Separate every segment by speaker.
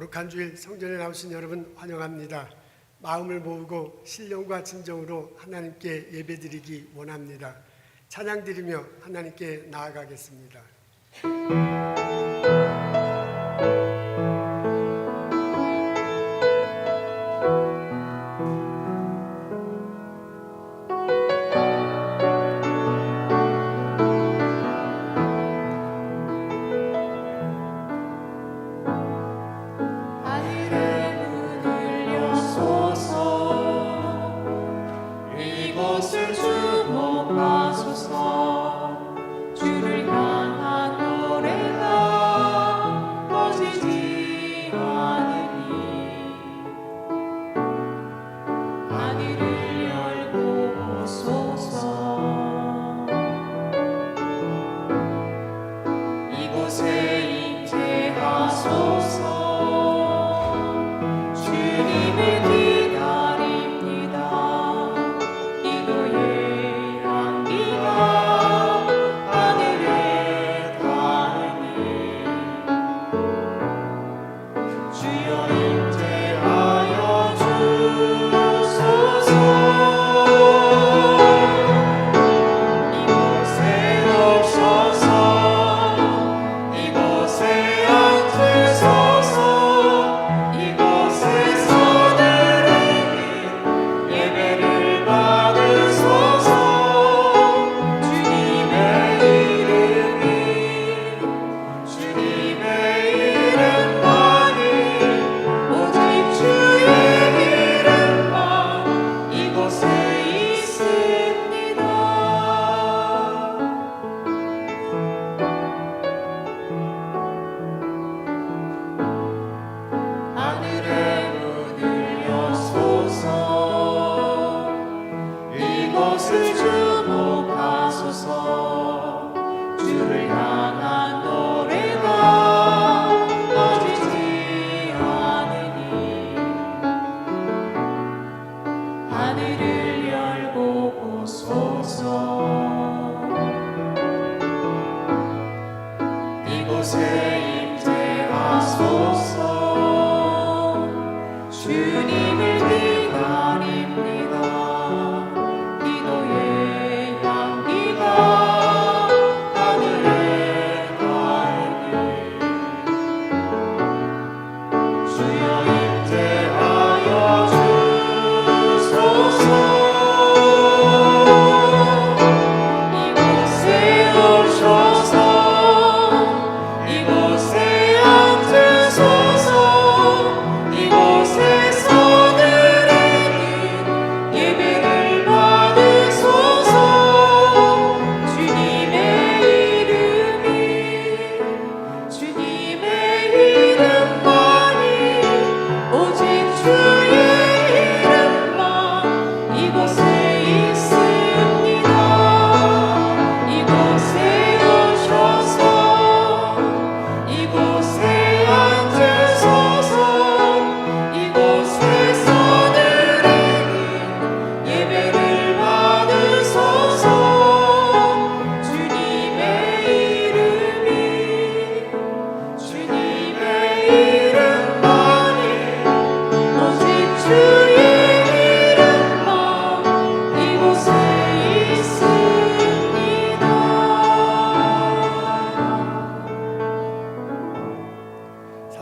Speaker 1: 거룩한 주일 성전에 나오신 여러분 환영합니다. 마음을 모으고 신령과 진정으로 하나님께 예배드리기 원합니다. 찬양드리며 하나님께 나아가겠습니다.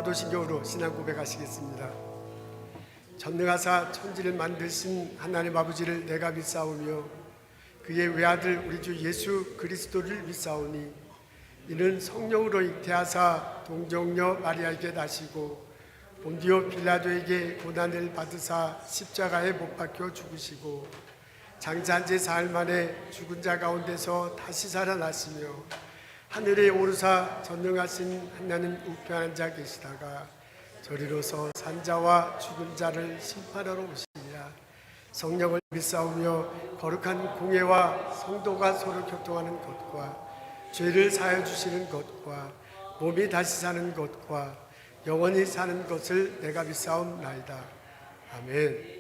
Speaker 1: 사도신경으로 신앙 고백하시겠습니다. 전능하사 천지를 만드신 하나님 아버지를 내가 믿사오며 그의 외아들 우리 주 예수 그리스도를 믿사오니 이는 성령으로 잉태하사 동정녀 마리아에게 나시고 본디오 빌라도에게 고난을 받으사 십자가에 못 박혀 죽으시고 장사한 지 사흘 만에 죽은 자 가운데서 다시 살아나시며 하늘에 오르사 전능하신 하나님 우편한 자 계시다가 저리로서 산자와 죽은 자를 심판하러 오시리라. 성령을 믿사오며 거룩한 공예와 성도가 서로 교통하는 것과 죄를 사하여 주시는 것과 몸이 다시 사는 것과 영원히 사는 것을 내가 믿사옵나이다. 아멘.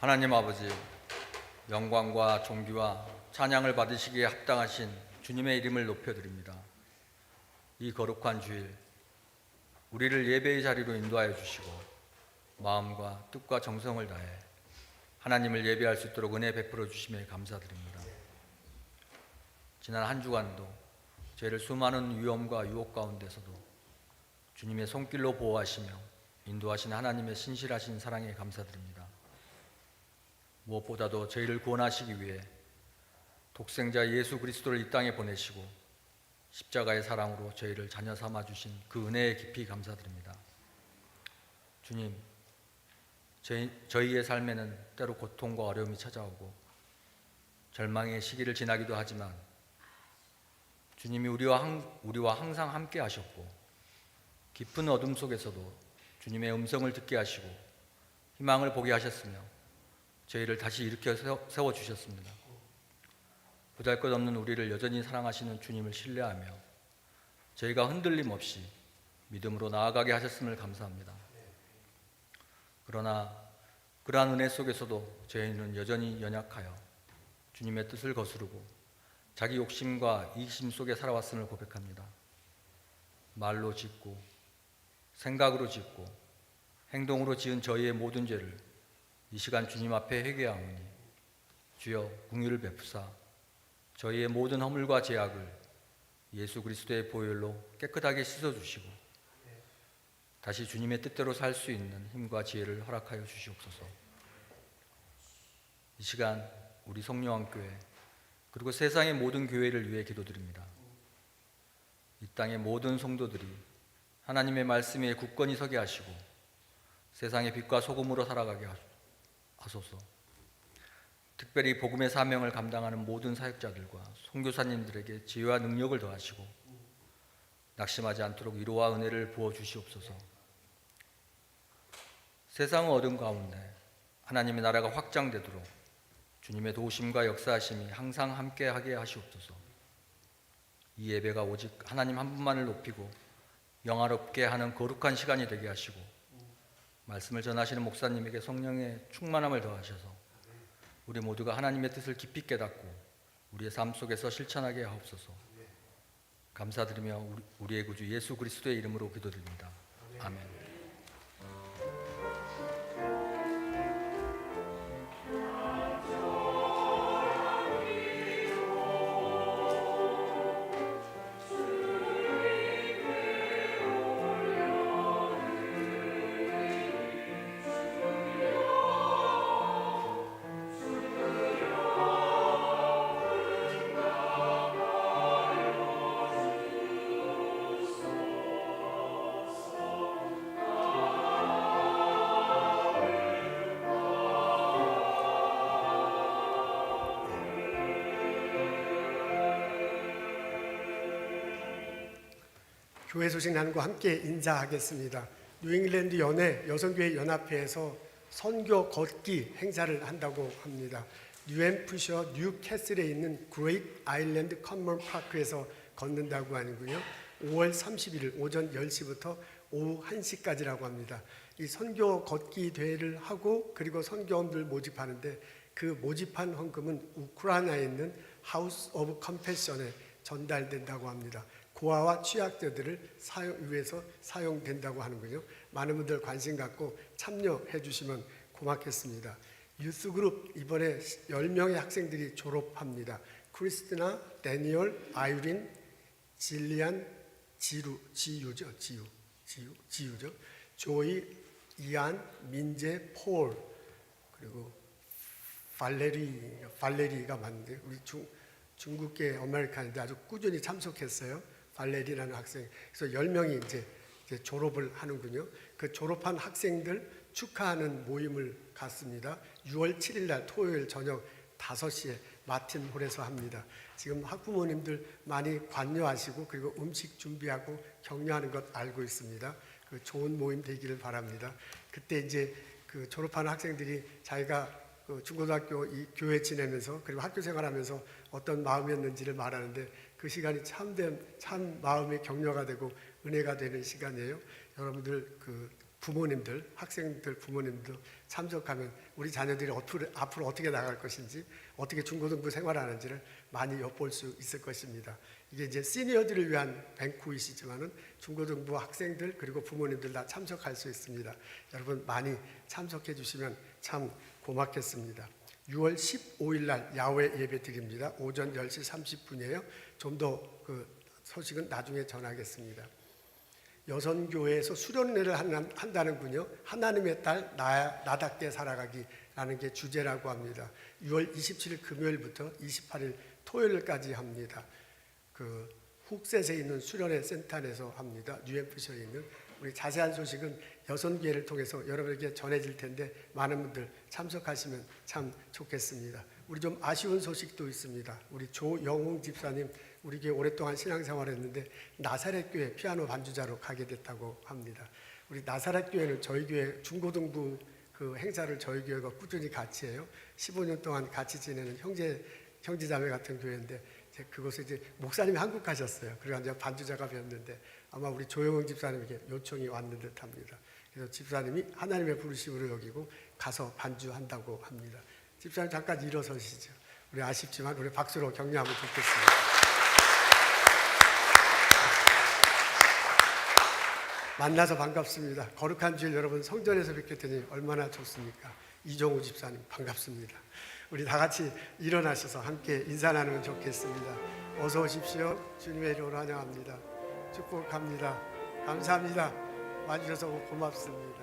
Speaker 2: 하나님 아버지, 영광과 존귀와 찬양을 받으시기에 합당하신 주님의 이름을 높여드립니다. 이 거룩한 주일, 우리를 예배의 자리로 인도하여 주시고 마음과 뜻과 정성을 다해 하나님을 예배할 수 있도록 은혜 베풀어 주심에 감사드립니다. 지난 한 주간도 저희를 수많은 위험과 유혹 가운데서도 주님의 손길로 보호하시며 인도하신 하나님의 신실하신 사랑에 감사드립니다. 무엇보다도 저희를 구원하시기 위해 독생자 예수 그리스도를 이 땅에 보내시고 십자가의 사랑으로 저희를 자녀 삼아 주신 그 은혜에 깊이 감사드립니다. 주님, 저희의 삶에는 때로 고통과 어려움이 찾아오고 절망의 시기를 지나기도 하지만 주님이 우리와 항상 함께 하셨고 깊은 어둠 속에서도 주님의 음성을 듣게 하시고 희망을 보게 하셨으며 저희를 다시 일으켜 세워주셨습니다. 보잘것없는 우리를 여전히 사랑하시는 주님을 신뢰하며 저희가 흔들림 없이 믿음으로 나아가게 하셨음을 감사합니다. 그러나 그러한 은혜 속에서도 저희는 여전히 연약하여 주님의 뜻을 거스르고 자기 욕심과 이기심 속에 살아왔음을 고백합니다. 말로 짓고 생각으로 짓고 행동으로 지은 저희의 모든 죄를 이 시간 주님 앞에 회개하오니 주여 긍휼을 베푸사 저희의 모든 허물과 죄악을 예수 그리스도의 보혈로 깨끗하게 씻어주시고 다시 주님의 뜻대로 살 수 있는 힘과 지혜를 허락하여 주시옵소서. 이 시간 우리 성령왕교회 그리고 세상의 모든 교회를 위해 기도드립니다. 이 땅의 모든 성도들이 하나님의 말씀에 굳건히 서게 하시고 세상의 빛과 소금으로 살아가게 하소서. 특별히 복음의 사명을 감당하는 모든 사역자들과 선교사님들에게 지혜와 능력을 더하시고 낙심하지 않도록 위로와 은혜를 부어 주시옵소서. 세상의 어둠 가운데 하나님의 나라가 확장되도록 주님의 도우심과 역사하심이 항상 함께하게 하시옵소서. 이 예배가 오직 하나님 한 분만을 높이고 영화롭게 하는 거룩한 시간이 되게 하시고 말씀을 전하시는 목사님에게 성령의 충만함을 더하셔서 우리 모두가 하나님의 뜻을 깊이 깨닫고 우리의 삶 속에서 실천하게 하옵소서. 감사드리며 우리의 구주 예수 그리스도의 이름으로 기도드립니다. 아멘.
Speaker 1: 교회 소식 나눔과 함께 인사하겠습니다. 뉴잉글랜드 연회 여성교회 연합회에서 선교 걷기 행사를 한다고 합니다. 뉴햄프셔 뉴캐슬에 있는 그레이트 아일랜드 커먼 파크에서 걷는다고 하는군요. 5월 31일 오전 10시부터 오후 1시까지라고 합니다. 이 선교 걷기 대회를 하고 그리고 선교원들 모집하는데 그 모집한 헌금은 우크라이나에 있는 하우스 오브 컴패션에 전달된다고 합니다. 고아와 취약자들을 위해서 사용된다고 하는군요. 많은 분들 관심 갖고 참여해 주시면 고맙겠습니다. 유스그룹 이번에 10명의 학생들이 졸업합니다. 크리스티나, 데니얼, 아유린, 질리안, 지유죠. 조이, 이안, 민재, 폴, 그리고 발레리가 맞는데 우리 중국계 아메리칸인데 아주 꾸준히 참석했어요. 발레리라는 학생. 그래서 10명이 이제 졸업을 하는군요. 그 졸업한 학생들 축하하는 모임을 갖습니다. 6월 7일 날 토요일 저녁 5시에 마틴 홀에서 합니다. 지금 학부모님들 많이 관여하시고 그리고 음식 준비하고 격려하는 것 알고 있습니다. 그 좋은 모임 되기를 바랍니다. 그때 이제 그 졸업하는 학생들이 자기가 그 중고등학교 이 교회 지내면서 그리고 학교 생활하면서 어떤 마음이었는지를 말하는데 그 시간이 참 마음의 격려가 되고 은혜가 되는 시간이에요. 여러분들 그 부모님들, 학생들 부모님도 참석하면 우리 자녀들이 앞으로 어떻게 나갈 것인지, 어떻게 중고등부 생활하는지를 많이 엿볼 수 있을 것입니다. 이게 이제 시니어들을 위한 뱅쿠이시지만은 중고등부 학생들 그리고 부모님들 다 참석할 수 있습니다. 여러분 많이 참석해 주시면 참 고맙겠습니다. 6월 15일 날 야외 예배 드립니다. 오전 10시 30분이에요. 좀 더 그 소식은 나중에 전하겠습니다. 여선교회에서 수련회를 한다는군요. 하나님의 딸 나답게 살아가기라는 게 주제라고 합니다. 6월 27일 금요일부터 28일 토요일까지 합니다. 그 훅셋에 있는 수련회 센터에서 합니다. 뉴햄프셔에 있는. 우리 자세한 소식은 여선교회를 통해서 여러분에게 전해질 텐데 많은 분들 참석하시면 참 좋겠습니다. 우리 좀 아쉬운 소식도 있습니다. 우리 조영웅 집사님 우리 교회 오랫동안 신앙생활을 했는데 나사렛 교회 피아노 반주자로 가게 됐다고 합니다. 우리 나사렛 교회는 저희 교회 중고등부 그 행사를 저희 교회가 꾸준히 같이 해요. 15년 동안 같이 지내는 형제자매 같은 교회인데 그곳에 이제 목사님이 한국 가셨어요. 그래서 이제 반주자가 되었는데 아마 우리 조영웅 집사님에게 요청이 왔는 듯합니다. 그래서 집사님이 하나님의 부르심으로 여기고 가서 반주한다고 합니다. 집사님 잠깐 일어서시죠. 우리 아쉽지만 우리 박수로 격려하면 좋겠습니다. 만나서 반갑습니다. 거룩한 주일 여러분 성전에서 뵙게 되니 얼마나 좋습니까? 이종우 집사님 반갑습니다. 우리 다 같이 일어나셔서 함께 인사 나누면 좋겠습니다. 어서 오십시오. 주님의 이름으로 환영합니다. 축복합니다. 감사합니다. 와주셔서 고맙습니다.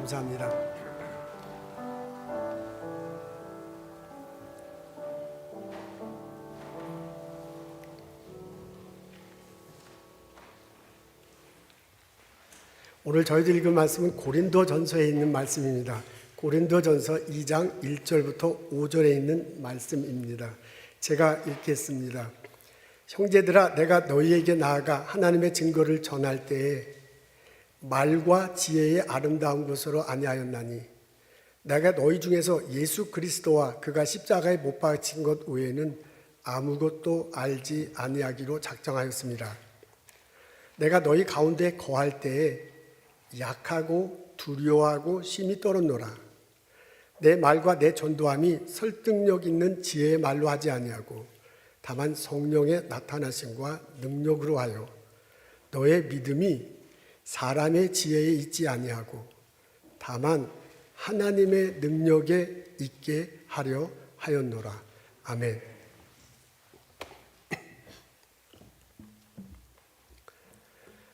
Speaker 1: 감사합니다. 오늘 저희들 읽은 말씀은 고린도전서에 있는 말씀입니다. 고린도전서 2장 1절부터 5절에 있는 말씀입니다. 제가 읽겠습니다. 형제들아, 내가 너희에게 나아가 하나님의 증거를 전할 때에 말과 지혜의 아름다운 것으로 아니하였나니 내가 너희 중에서 예수 그리스도와 그가 십자가에 못 박힌 것 외에는 아무것도 알지 아니하기로 작정하였습니다. 내가 너희 가운데 거할 때에 약하고 두려워하고 심히 떨었노라. 내 말과 내 전도함이 설득력 있는 지혜의 말로 하지 아니하고 다만 성령의 나타나심과 능력으로 하여 너의 믿음이 사람의 지혜에 있지 아니하고 다만 하나님의 능력에 있게 하려 하였노라. 아멘.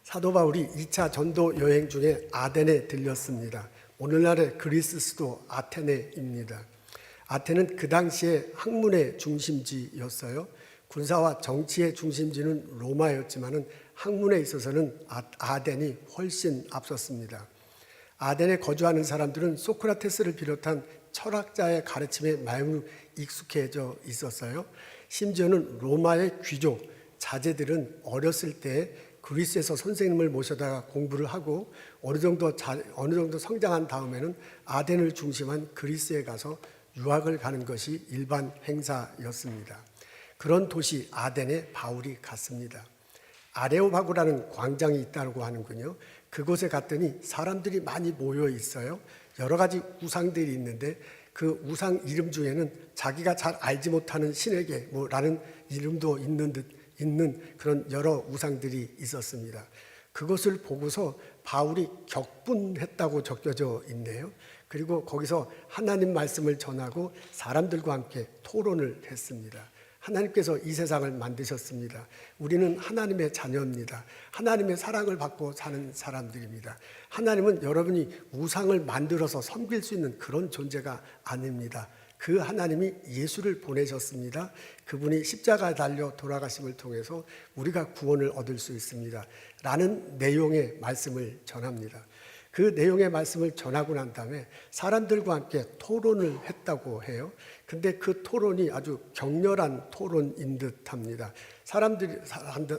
Speaker 1: 사도 바울이 2차 전도 여행 중에 아덴에 들렸습니다. 오늘날의 그리스 수도 아테네입니다. 아테는 그 당시에 학문의 중심지였어요. 군사와 정치의 중심지는 로마였지만 학문에 있어서는 아덴이 훨씬 앞섰습니다. 아덴에 거주하는 사람들은 소크라테스를 비롯한 철학자의 가르침에 매우 익숙해져 있었어요. 심지어는 로마의 귀족, 자제들은 어렸을 때 그리스에서 선생님을 모셔다가 공부를 하고 어느 정도 성장한 다음에는 아덴을 중심한 그리스에 가서 유학을 가는 것이 일반 행사였습니다. 그런 도시 아덴에 바울이 갔습니다. 아레오파고라는 광장이 있다고 하는군요. 그곳에 갔더니 사람들이 많이 모여 있어요. 여러 가지 우상들이 있는데 그 우상 이름 중에는 자기가 잘 알지 못하는 신에게 라는 이름도 있는 그런 여러 우상들이 있었습니다. 그것을 보고서 바울이 격분했다고 적혀져 있네요. 그리고 거기서 하나님 말씀을 전하고 사람들과 함께 토론을 했습니다. 하나님께서 이 세상을 만드셨습니다. 우리는 하나님의 자녀입니다. 하나님의 사랑을 받고 사는 사람들입니다. 하나님은 여러분이 우상을 만들어서 섬길 수 있는 그런 존재가 아닙니다. 그 하나님이 예수를 보내셨습니다. 그분이 십자가에 달려 돌아가심을 통해서 우리가 구원을 얻을 수 있습니다. 라는 내용의 말씀을 전합니다. 그 내용의 말씀을 전하고 난 다음에 사람들과 함께 토론을 했다고 해요. 근데 그 토론이 아주 격렬한 토론인 듯 합니다. 사람들이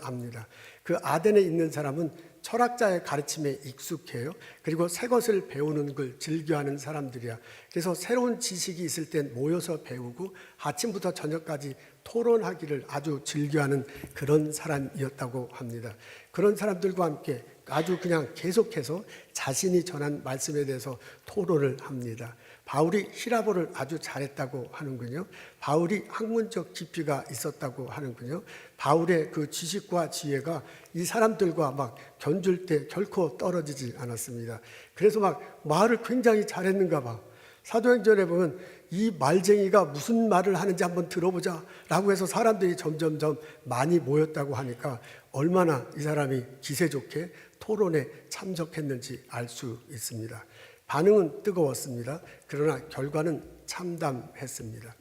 Speaker 1: 합니다. 그 아덴에 있는 사람은 철학자의 가르침에 익숙해요. 그리고 새 것을 배우는 걸 즐겨하는 사람들이야. 그래서 새로운 지식이 있을 땐 모여서 배우고 아침부터 저녁까지 토론하기를 아주 즐겨하는 그런 사람이었다고 합니다. 그런 사람들과 함께 아주 그냥 계속해서 자신이 전한 말씀에 대해서 토론을 합니다. 바울이 히라보를 아주 잘했다고 하는군요. 바울이 학문적 깊이가 있었다고 하는군요. 바울의 그 지식과 지혜가 이 사람들과 막 견줄 때 결코 떨어지지 않았습니다. 그래서 막 말을 굉장히 잘했는가 봐. 사도행전에 보면 이 말쟁이가 무슨 말을 하는지 한번 들어보자 라고 해서 사람들이 점점점 많이 모였다고 하니까 얼마나 이 사람이 기세 좋게 토론에 참석했는지 알 수 있습니다. 반응은 뜨거웠습니다. 그러나 결과는 참담했습니다.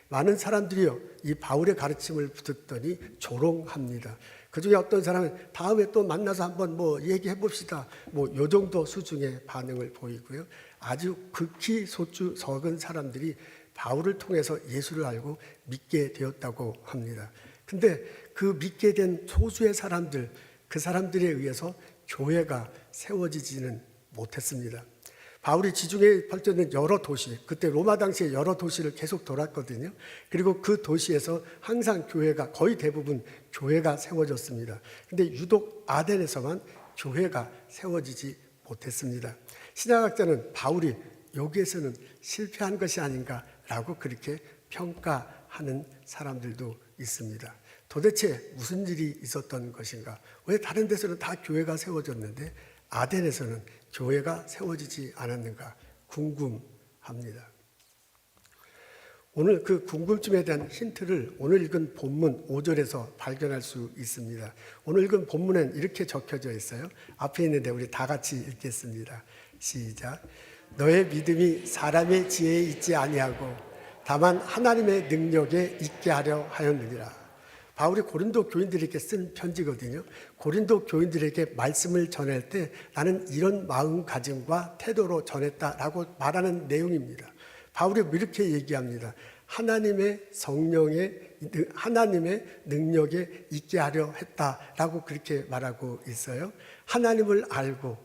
Speaker 1: 많은 사람들이요, 이 바울의 가르침을 듣더니 조롱합니다. 그 중에 어떤 사람은 다음에 또 만나서 한번 얘기해 봅시다. 요 정도 수준의 반응을 보이고요. 아주 극히 적은 사람들이 바울을 통해서 예수를 알고 믿게 되었다고 합니다. 근데 그 믿게 된 소수의 사람들, 그 사람들에 의해서 교회가 세워지지는 못했습니다. 바울이 지중해에 펼쳐진 여러 도시, 그때 로마 당시에 여러 도시를 계속 돌았거든요. 그리고 그 도시에서 항상 교회가, 거의 대부분 교회가 세워졌습니다. 근데 유독 아덴에서만 교회가 세워지지 못했습니다. 신학학자는 바울이 여기에서는 실패한 것이 아닌가라고 그렇게 평가하는 사람들도 있습니다. 도대체 무슨 일이 있었던 것인가? 왜 다른 데서는 다 교회가 세워졌는데 아덴에서는 교회가 세워지지 않았는가 궁금합니다. 오늘 그 궁금증에 대한 힌트를 오늘 읽은 본문 5절에서 발견할 수 있습니다. 오늘 읽은 본문엔 이렇게 적혀져 있어요. 앞에 있는데 우리 다 같이 읽겠습니다. 시작. 너의 믿음이 사람의 지혜에 있지 아니하고 다만 하나님의 능력에 있게 하려 하였느니라. 바울이 고린도 교인들에게 쓴 편지거든요. 고린도 교인들에게 말씀을 전할 때 나는 이런 마음가짐과 태도로 전했다라고 말하는 내용입니다. 바울이 이렇게 얘기합니다. 하나님의 성령의 하나님의 능력에 있게 하려 했다라고 그렇게 말하고 있어요. 하나님을 알고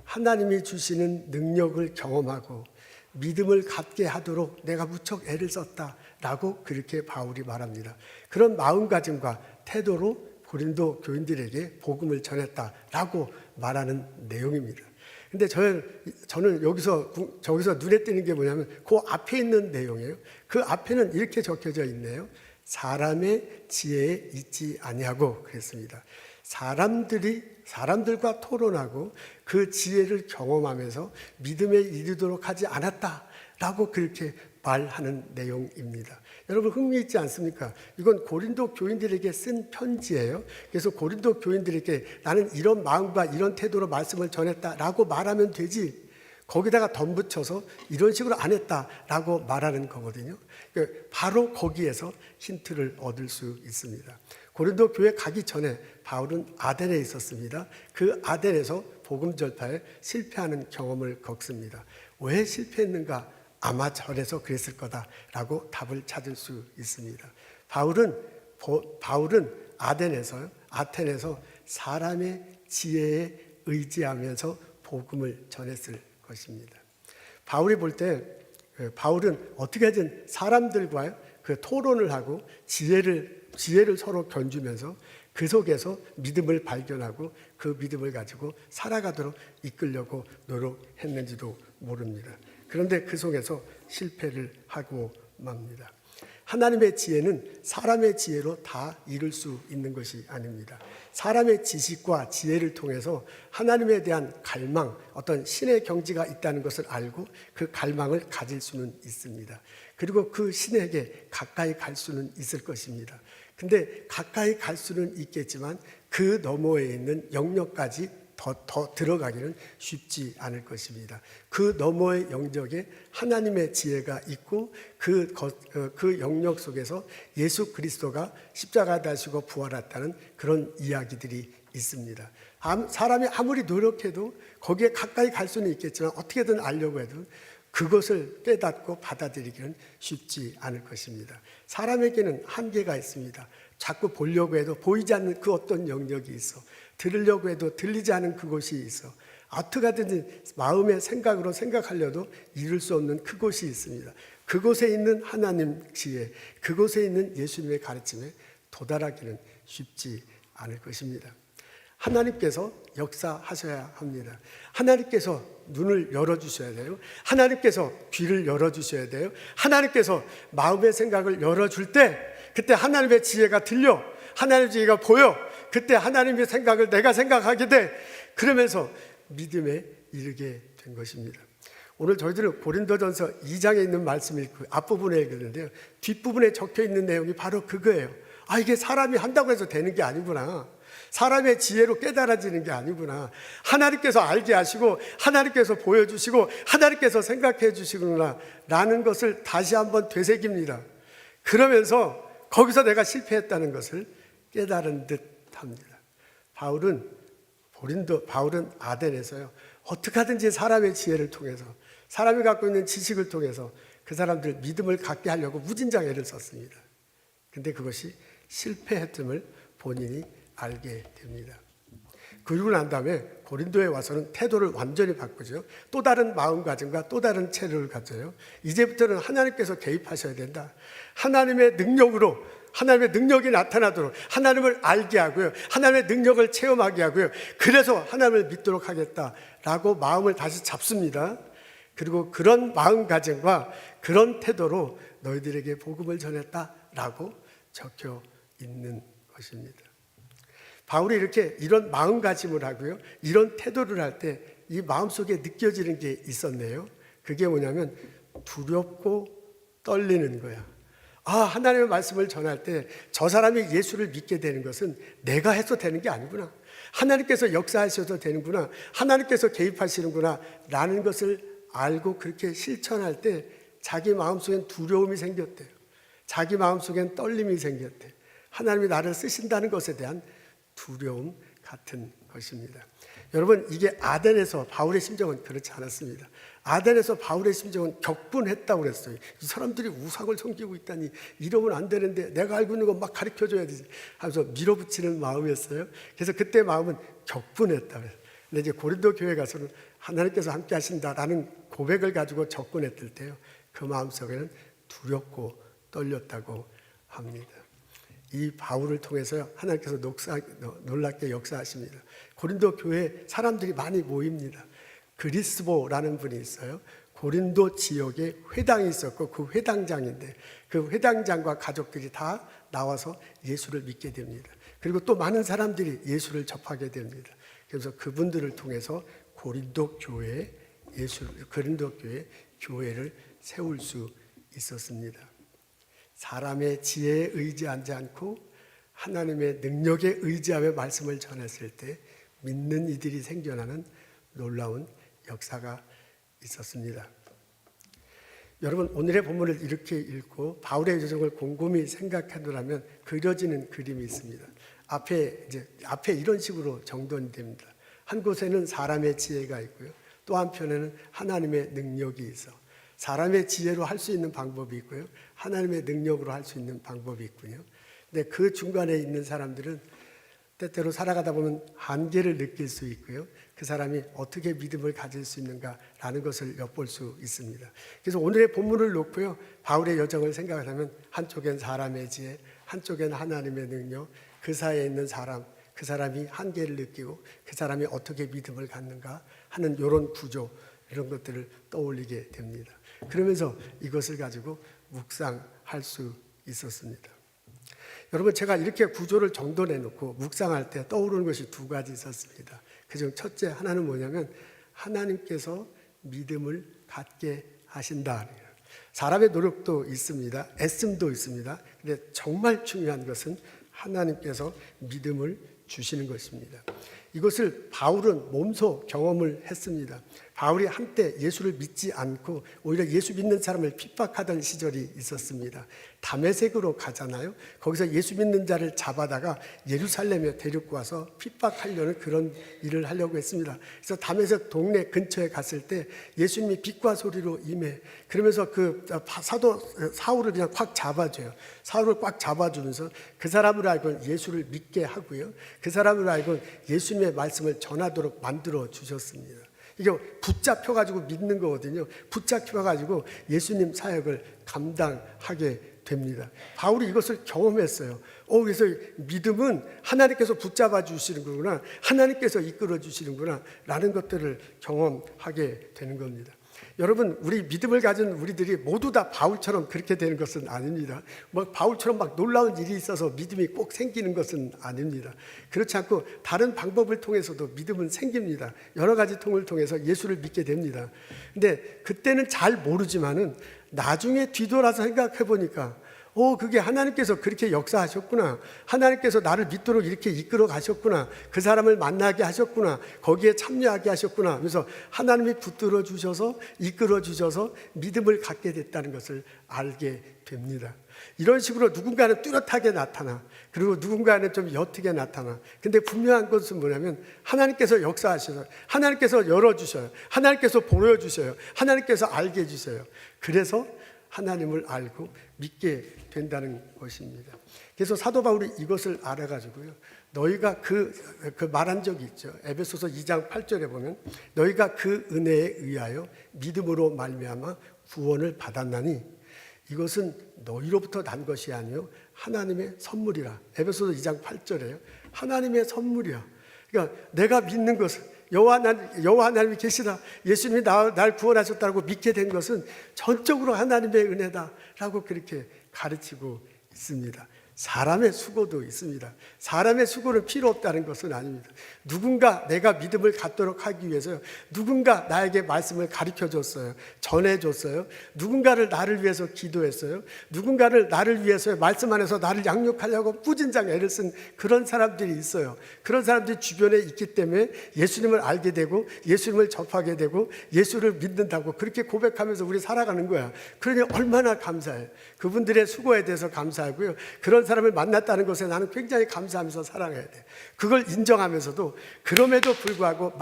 Speaker 1: 하나님이 주시는 능력을 경험하고 믿음을 갖게 하도록 내가 무척 애를 썼다라고 그렇게 바울이 말합니다. 그런 마음가짐과 태도로 고린도 교인들에게 복음을 전했다라고 말하는 내용입니다. 근데 저는 저기서 눈에 띄는 게 뭐냐면 그 앞에 있는 내용이에요. 그 앞에는 이렇게 적혀져 있네요. 사람의 지혜에 있지 아니하고 그랬습니다. 사람들과 토론하고 그 지혜를 경험하면서 믿음에 이르도록 하지 않았다라고 그렇게 말하는 내용입니다. 여러분 흥미있지 않습니까? 이건 고린도 교인들에게 쓴 편지예요. 그래서 고린도 교인들에게 나는 이런 마음과 이런 태도로 말씀을 전했다라고 말하면 되지, 거기다가 덧붙여서 이런 식으로 안 했다라고 말하는 거거든요. 바로 거기에서 힌트를 얻을 수 있습니다. 고린도 교회 가기 전에 바울은 아덴에 있었습니다. 그 아덴에서 복음 전파에 실패하는 경험을 겪습니다. 왜 실패했는가? 아마 저래서 그랬을 거다라고 답을 찾을 수 있습니다. 바울은 아텐에서 사람의 지혜에 의지하면서 복음을 전했을 것입니다. 바울이 볼 때 바울은 어떻게든 사람들과 그 토론을 하고 지혜를 서로 견주면서 그 속에서 믿음을 발견하고 그 믿음을 가지고 살아가도록 이끌려고 노력했는지도 모릅니다. 그런데 그 속에서 실패를 하고 맙니다. 하나님의 지혜는 사람의 지혜로 다 이룰 수 있는 것이 아닙니다. 사람의 지식과 지혜를 통해서 하나님에 대한 갈망, 어떤 신의 경지가 있다는 것을 알고 그 갈망을 가질 수는 있습니다. 그리고 그 신에게 가까이 갈 수는 있을 것입니다. 근데 가까이 갈 수는 있겠지만 그 너머에 있는 영역까지 더 들어가기는 쉽지 않을 것입니다. 그 너머의 영역에 하나님의 지혜가 있고 그 영역 속에서 예수 그리스도가 십자가에 달리시고 부활했다는 그런 이야기들이 있습니다. 사람이 아무리 노력해도 거기에 가까이 갈 수는 있겠지만 어떻게든 알려고 해도 그것을 깨닫고 받아들이기는 쉽지 않을 것입니다. 사람에게는 한계가 있습니다. 자꾸 보려고 해도 보이지 않는 그 어떤 영역이 있어. 들으려고 해도 들리지 않은 그곳이 있어. 어떻게 하든지 마음의 생각으로 생각하려도 이룰 수 없는 그곳이 있습니다. 그곳에 있는 하나님 지혜, 그곳에 있는 예수님의 가르침에 도달하기는 쉽지 않을 것입니다. 하나님께서 역사하셔야 합니다. 하나님께서 눈을 열어주셔야 돼요. 하나님께서 귀를 열어주셔야 돼요. 하나님께서 마음의 생각을 열어줄 때 그때 하나님의 지혜가 들려, 하나님의 지혜가 보여. 그때 하나님의 생각을 내가 생각하게 돼. 그러면서 믿음에 이르게 된 것입니다. 오늘 저희들은 고린도전서 2장에 있는 말씀을 읽고 앞부분에 읽었는데요, 뒷부분에 적혀있는 내용이 바로 그거예요. 이게 사람이 한다고 해서 되는 게 아니구나. 사람의 지혜로 깨달아지는 게 아니구나. 하나님께서 알게 하시고 하나님께서 보여주시고 하나님께서 생각해 주시구나 라는 것을 다시 한번 되새깁니다. 그러면서 거기서 내가 실패했다는 것을 깨달은 듯 합니다. 바울은 아덴에서요, 어떻게 하든지 사람의 지혜를 통해서, 사람이 갖고 있는 지식을 통해서 그 사람들 믿음을 갖게 하려고 무진장 애를 썼습니다. 근데 그것이 실패했음을 본인이 알게 됩니다. 그러고 난 다음에 고린도에 와서는 태도를 완전히 바꾸죠. 또 다른 마음가짐과 또 다른 체력을 가져요. 이제부터는 하나님께서 개입하셔야 된다. 하나님의 능력으로, 하나님의 능력이 나타나도록 하나님을 알게 하고요, 하나님의 능력을 체험하게 하고요, 그래서 하나님을 믿도록 하겠다라고 마음을 다시 잡습니다. 그리고 그런 마음가짐과 그런 태도로 너희들에게 복음을 전했다라고 적혀 있는 것입니다. 바울이 이런 마음가짐을 하고요, 이런 태도를 할 때 이 마음속에 느껴지는 게 있었네요. 그게 뭐냐면 두렵고 떨리는 거야. 하나님의 말씀을 전할 때 저 사람이 예수를 믿게 되는 것은 내가 해서 되는 게 아니구나. 하나님께서 역사하셔도 되는구나. 하나님께서 개입하시는구나 라는 것을 알고 그렇게 실천할 때 자기 마음속엔 두려움이 생겼대요. 자기 마음속엔 떨림이 생겼대요. 하나님이 나를 쓰신다는 것에 대한 두려움 같은 것입니다. 여러분, 이게 아덴에서 바울의 심정은 그렇지 않았습니다. 아덴에서 바울의 심정은 격분했다고 그랬어요. 이 사람들이 우상을 섬기고 있다니 이러면 안 되는데 내가 알고 있는 거 막 가르쳐줘야 되지 하면서 밀어붙이는 마음이었어요. 그래서 그때 마음은 격분했다고 해요. 근데 이제 고린도 교회 가서는 하나님께서 함께 하신다라는 고백을 가지고 접근했을 때요, 그 마음속에는 두렵고 떨렸다고 합니다. 이 바울을 통해서 하나님께서 놀랍게 역사하십니다. 고린도 교회에 사람들이 많이 모입니다. 그리스보라는 분이 있어요. 고린도 지역에 회당이 있었고 그 회당장인데 그 회당장과 가족들이 다 나와서 예수를 믿게 됩니다. 그리고 또 많은 사람들이 예수를 접하게 됩니다. 그래서 그분들을 통해서 고린도 교회에 교회를 세울 수 있었습니다. 사람의 지혜에 의지하지 않고 하나님의 능력에 의지하며 말씀을 전했을 때 믿는 이들이 생겨나는 놀라운 역사가 있었습니다. 여러분, 오늘의 본문을 이렇게 읽고 바울의 여정을 곰곰이 생각하더라면 그려지는 그림이 있습니다. 앞에 이런 식으로 정돈이 됩니다. 한 곳에는 사람의 지혜가 있고요, 또 한편에는 하나님의 능력이 있어 사람의 지혜로 할 수 있는 방법이 있고요, 하나님의 능력으로 할 수 있는 방법이 있군요. 근데 그 중간에 있는 사람들은 때때로 살아가다 보면 한계를 느낄 수 있고요, 그 사람이 어떻게 믿음을 가질 수 있는가라는 것을 엿볼 수 있습니다. 그래서 오늘의 본문을 놓고요, 바울의 여정을 생각하면 한쪽엔 사람의 지혜, 한쪽엔 하나님의 능력, 그 사이에 있는 사람, 그 사람이 한계를 느끼고 그 사람이 어떻게 믿음을 갖는가 하는 이런 구조, 이런 것들을 떠올리게 됩니다. 그러면서 이것을 가지고 묵상할 수 있었습니다. 여러분, 제가 이렇게 구조를 정돈해 놓고 묵상할 때 떠오르는 것이 두 가지 있었습니다. 그중 첫째 하나는 뭐냐면 하나님께서 믿음을 갖게 하신다. 사람의 노력도 있습니다. 애씀도 있습니다. 근데 정말 중요한 것은 하나님께서 믿음을 주시는 것입니다. 이것을 바울은 몸소 경험을 했습니다. 바울이 한때 예수를 믿지 않고 오히려 예수 믿는 사람을 핍박하던 시절이 있었습니다. 다메섹으로 가잖아요. 거기서 예수 믿는 자를 잡아다가 예루살렘에 데리고 와서 핍박하려는 그런 일을 하려고 했습니다. 그래서 다메섹 동네 근처에 갔을 때 예수님이 빛과 소리로 임해, 그러면서 그 사도 사울을 그냥 꽉 잡아줘요. 사울을 꽉 잡아주면서 그 사람을 알고 예수를 믿게 하고요, 그 사람을 알고 예수님의 말씀을 전하도록 만들어 주셨습니다. 이게 붙잡혀가지고 믿는 거거든요. 붙잡혀가지고 예수님 사역을 감당하게 됩니다. 바울이 이것을 경험했어요. 그래서 믿음은 하나님께서 붙잡아 주시는 거구나, 하나님께서 이끌어 주시는구나 라는 것들을 경험하게 되는 겁니다. 여러분, 우리 믿음을 가진 우리들이 모두 다 바울처럼 그렇게 되는 것은 아닙니다. 바울처럼 막 놀라운 일이 있어서 믿음이 꼭 생기는 것은 아닙니다. 그렇지 않고 다른 방법을 통해서도 믿음은 생깁니다. 여러 가지 통을 통해서 예수를 믿게 됩니다. 근데 그때는 잘 모르지만은 나중에 뒤돌아서 생각해 보니까 그게 하나님께서 그렇게 역사하셨구나, 하나님께서 나를 믿도록 이렇게 이끌어 가셨구나, 그 사람을 만나게 하셨구나, 거기에 참여하게 하셨구나 하면서 하나님이 붙들어 주셔서 이끌어 주셔서 믿음을 갖게 됐다는 것을 알게 됩니다. 이런 식으로 누군가는 뚜렷하게 나타나, 그리고 누군가는 좀 옅게 나타나. 근데 분명한 것은 뭐냐면 하나님께서 역사하셔서, 하나님께서 열어주셔요, 하나님께서 보여주셔요, 하나님께서 알게 해주셔요. 그래서 하나님을 알고 믿게 된다는 것입니다. 그래서 사도 바울이 이것을 알아가지고요, 너희가 그 말한 적이 있죠. 에베소서 2장 8절에 보면 너희가 그 은혜에 의하여 믿음으로 말미암아 구원을 받았나니 이것은 너희로부터 난 것이 아니요 하나님의 선물이라. 에베소서 2장 8절에요. 하나님의 선물이야. 그러니까 내가 믿는 것은 여호와 하나님이 계시다, 예수님이 날 구원하셨다고 믿게 된 것은 전적으로 하나님의 은혜다라고 그렇게 가르치고 있습니다. 사람의 수고도 있습니다. 사람의 수고는 필요 없다는 것은 아닙니다. 누군가 내가 믿음을 갖도록 하기 위해서 누군가 나에게 말씀을 가르쳐 줬어요. 전해 줬어요. 누군가를 나를 위해서 기도했어요. 누군가를 나를 위해서 말씀 안에서 나를 양육하려고 꾸진장 애를 쓴 그런 사람들이 있어요. 그런 사람들이 주변에 있기 때문에 예수님을 알게 되고 예수님을 접하게 되고 예수를 믿는다고 그렇게 고백하면서 우리 살아가는 거야. 그러니 얼마나 감사해요. 그분들의 수고에 대해서 감사하고요. 그런 사람을 만났다는 것에 나는 굉장히 감사하면서 살아가야 돼. 그걸 인정하면서도 그럼에도 불구하고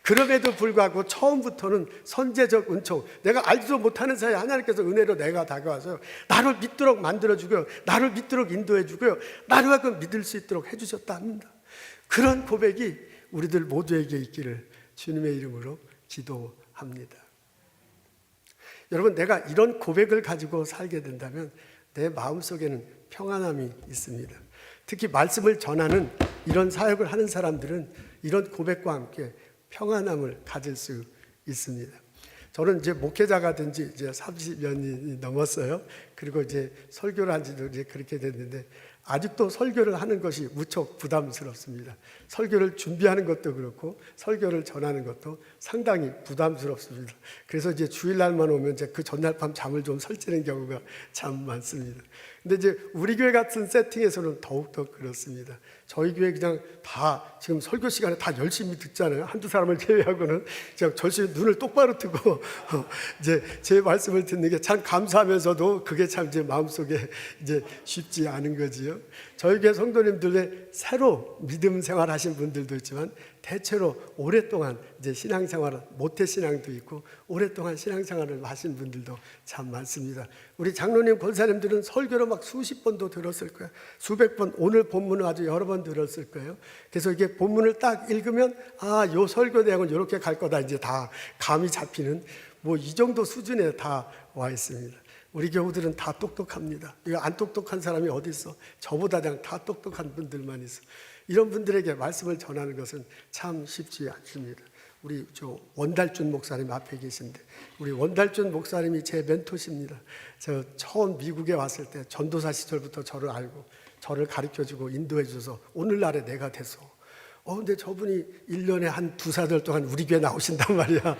Speaker 1: 그럼에도 불구하고 처음부터는 선제적 은총, 내가 알지도 못하는 사이에 하나님께서 은혜로 내가 다가와서 나를 믿도록 만들어주고요, 나를 믿도록 인도해주고요, 나를 믿을 수 있도록 해주셨다 합니다. 그런 고백이 우리들 모두에게 있기를 주님의 이름으로 기도합니다. 여러분, 내가 이런 고백을 가지고 살게 된다면 내 마음속에는 평안함이 있습니다. 특히 말씀을 전하는 이런 사역을 하는 사람들은 이런 고백과 함께 평안함을 가질 수 있습니다. 저는 이제 목회자가 된 지 이제 30년이 넘었어요. 그리고 이제 설교를 한 지도 이제 그렇게 됐는데 아직도 설교를 하는 것이 무척 부담스럽습니다. 설교를 준비하는 것도 그렇고 설교를 전하는 것도 상당히 부담스럽습니다. 그래서 이제 주일날만 오면 이제 그 전날 밤 잠을 좀 설치는 경우가 참 많습니다. 근데 이제 우리 교회 같은 세팅에서는 더욱더 그렇습니다. 저희 교회 그냥 다 지금 설교 시간에 다 열심히 듣잖아요. 한두 사람을 제외하고는 그냥 절실히 눈을 똑바로 뜨고 이제 제 말씀을 듣는 게 참 감사하면서도 그게 참 제 마음속에 이제 쉽지 않은 거지요. 저희 교회 성도님들의 새로 믿음 생활하신 분들도 있지만 대체로 오랫동안 이제 신앙생활을 모태 신앙도 있고 오랫동안 신앙생활을 하신 분들도 참 많습니다. 우리 장로님, 권사님들은 설교를 막 수십 번도 들었을 거예요. 수백 번, 오늘 본문을 아주 여러 번 들었을 거예요. 그래서 이게 본문을 딱 읽으면 요 설교 내용은 이렇게 갈 거다 이제 다 감이 잡히는 뭐 이 정도 수준에 다 와 있습니다. 우리 교우들은 다 똑똑합니다. 이거 안 똑똑한 사람이 어디 있어? 저보다 그냥 다 똑똑한 분들만 있어. 이런 분들에게 말씀을 전하는 것은 참 쉽지 않습니다. 우리 저 원달준 목사님 앞에 계신데 우리 원달준 목사님이 제 멘토십니다. 저 처음 미국에 왔을 때 전도사 시절부터 저를 알고 저를 가르쳐주고 인도해줘서 오늘날에 내가 돼서 근데 저분이 1년에 한 2-4달 동안 우리 교회 나오신단 말이야.